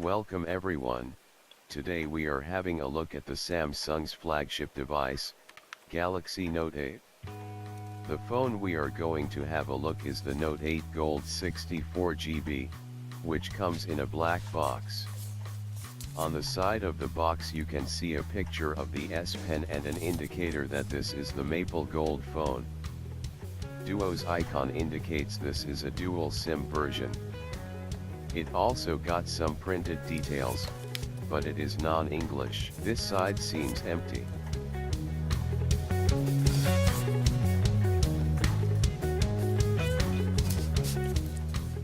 Welcome everyone, today we are having a look at the Samsung's flagship device, Galaxy Note 8. The phone we are going to have a look is the Note 8 Gold 64GB, which comes in a black box. On the side of the box you can see a picture of the S Pen and an indicator that this is the Maple Gold phone. Duo's icon indicates this is a dual SIM version. It also got some printed details, but it is non-English. This side seems empty.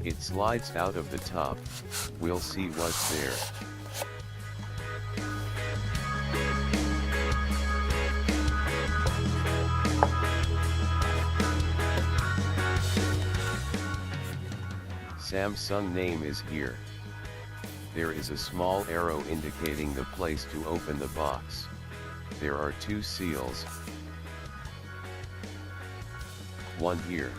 It slides out of the top, we'll see what's there. Samsung name is here. There is a small arrow indicating the place to open the box. There are two seals. One here.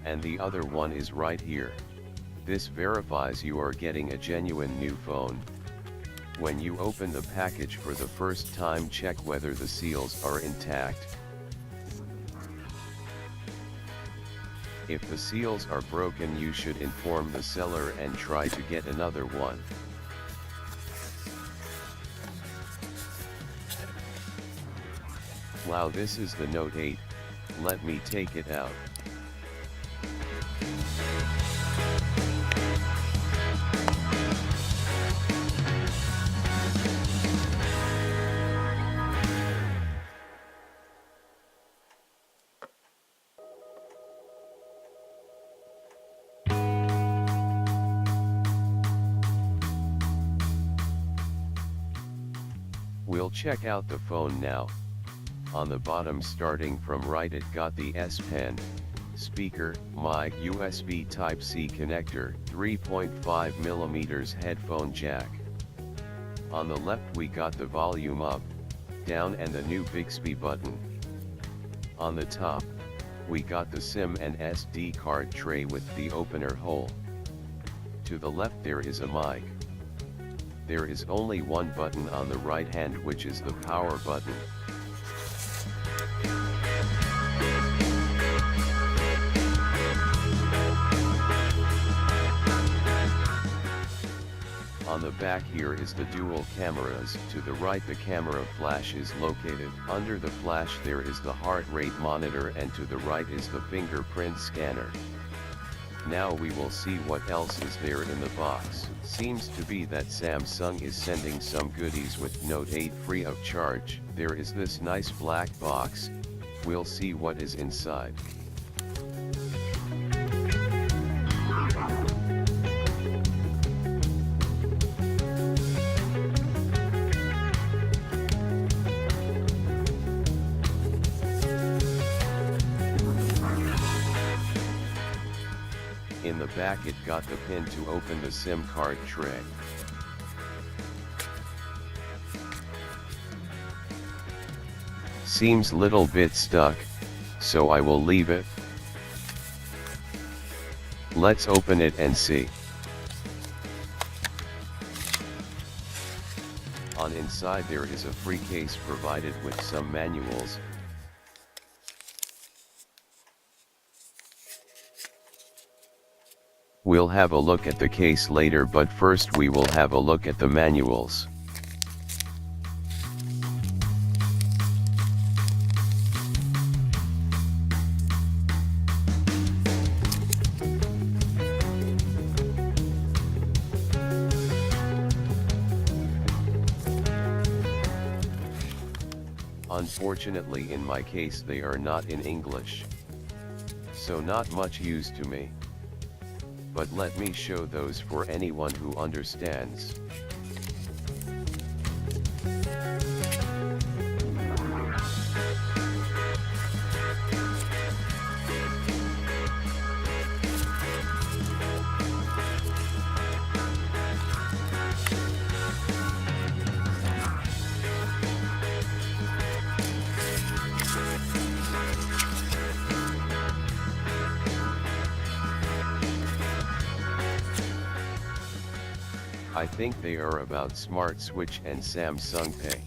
And the other one is right here. This verifies you are getting a genuine new phone. When you open the package for the first time, check whether the seals are intact. If the seals are broken, you should inform the seller and try to get another one. Wow, this is the Note 8, let me take it out. We'll check out the phone now. On the bottom, starting from right, it got the S Pen, speaker, mic, USB Type-C connector, 3.5mm headphone jack. On the left we got the volume up, down and the new Bixby button. On the top, we got the SIM and SD card tray with the opener hole. To the left there is a mic. There is only one button on the right hand, which is the power button. On the back here is the dual cameras. To the right the camera flash is located. Under the flash there is the heart rate monitor, and to the right is the fingerprint scanner. Now we will see what else is there in the box. Seems to be that Samsung is sending some goodies with Note 8 free of charge. There is this nice black box, we'll see what is inside. In the back it got the pin to open the SIM card tray. Seems little bit stuck, so I will leave it. Let's open it and see. On inside there is a free case provided with some manuals. We'll have a look at the case later, but first we will have a look at the manuals. Unfortunately in my case they are not in English, so not much use to me. But let me show those for anyone who understands. I think they are about Smart Switch and Samsung Pay.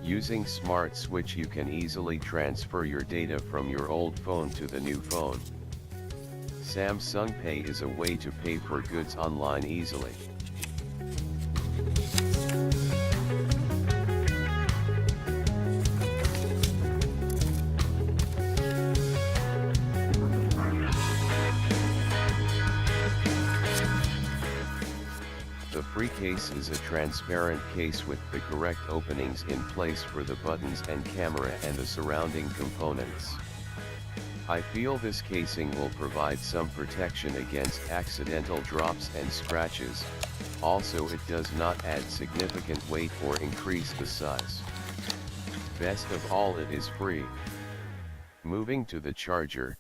Using Smart Switch you can easily transfer your data from your old phone to the new phone. Samsung Pay is a way to pay for goods online easily. The free case is a transparent case with the correct openings in place for the buttons and camera and the surrounding components. I feel this casing will provide some protection against accidental drops and scratches, also it does not add significant weight or increase the size. Best of all, it is free. Moving to the charger,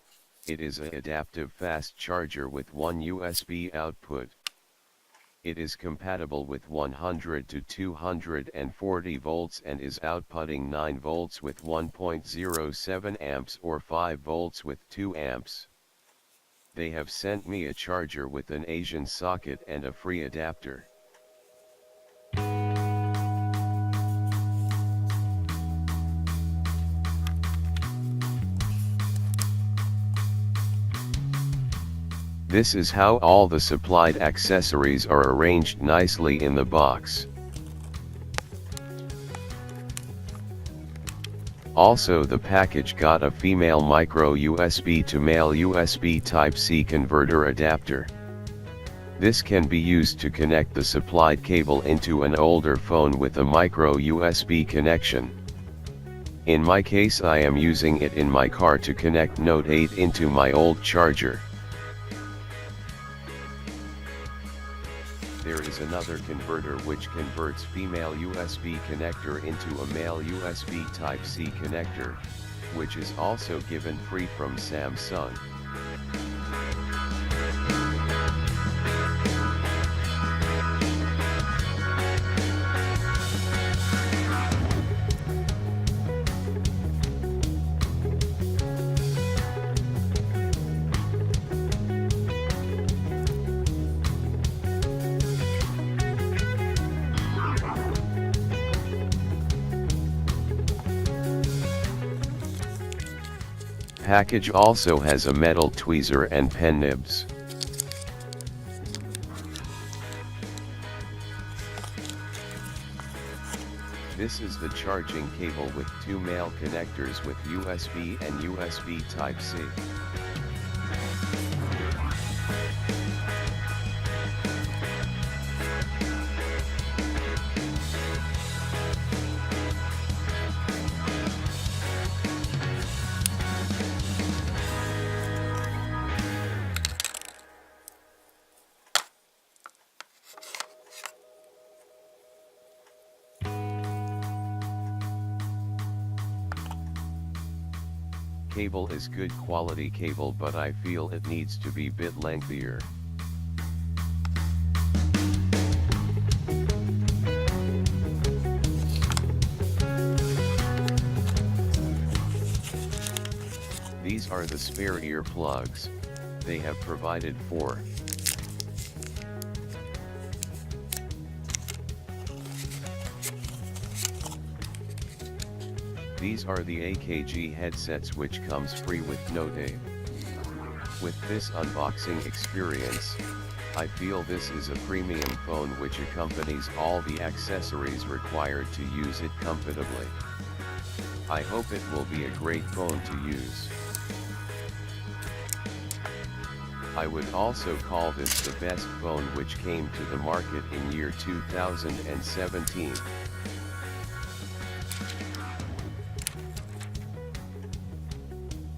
it is an adaptive fast charger with one USB output. It is compatible with 100 to 240 volts and is outputting 9 volts with 1.07 amps or 5 volts with 2 amps. They have sent me a charger with an Asian socket and a free adapter. This is how all the supplied accessories are arranged nicely in the box. Also, the package got a female micro USB to male USB Type-C converter adapter. This can be used to connect the supplied cable into an older phone with a micro USB connection. In my case, I am using it in my car to connect Note 8 into my old charger. There is another converter which converts female USB connector into a male USB Type-C connector, which is also given free from Samsung. Package also has a metal tweezer and pen nibs. This is the charging cable with 2 male connectors with USB and USB Type-C. Cable is good quality cable, but I feel it needs to be bit lengthier. These are the spare earplugs. They have provided 4. These are the AKG headsets which comes free with Note 8. With this unboxing experience, I feel this is a premium phone which accompanies all the accessories required to use it comfortably. I hope it will be a great phone to use. I would also call this the best phone which came to the market in year 2017.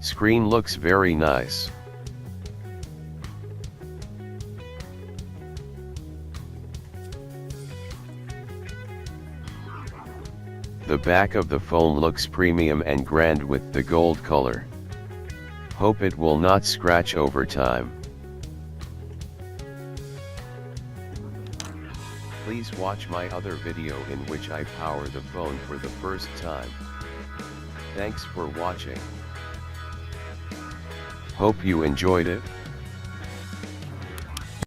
Screen looks very nice. The back of the phone looks premium and grand with the gold color. Hope it will not scratch over time. Please watch my other video in which I power the phone for the first time. Thanks for watching. Hope you enjoyed it.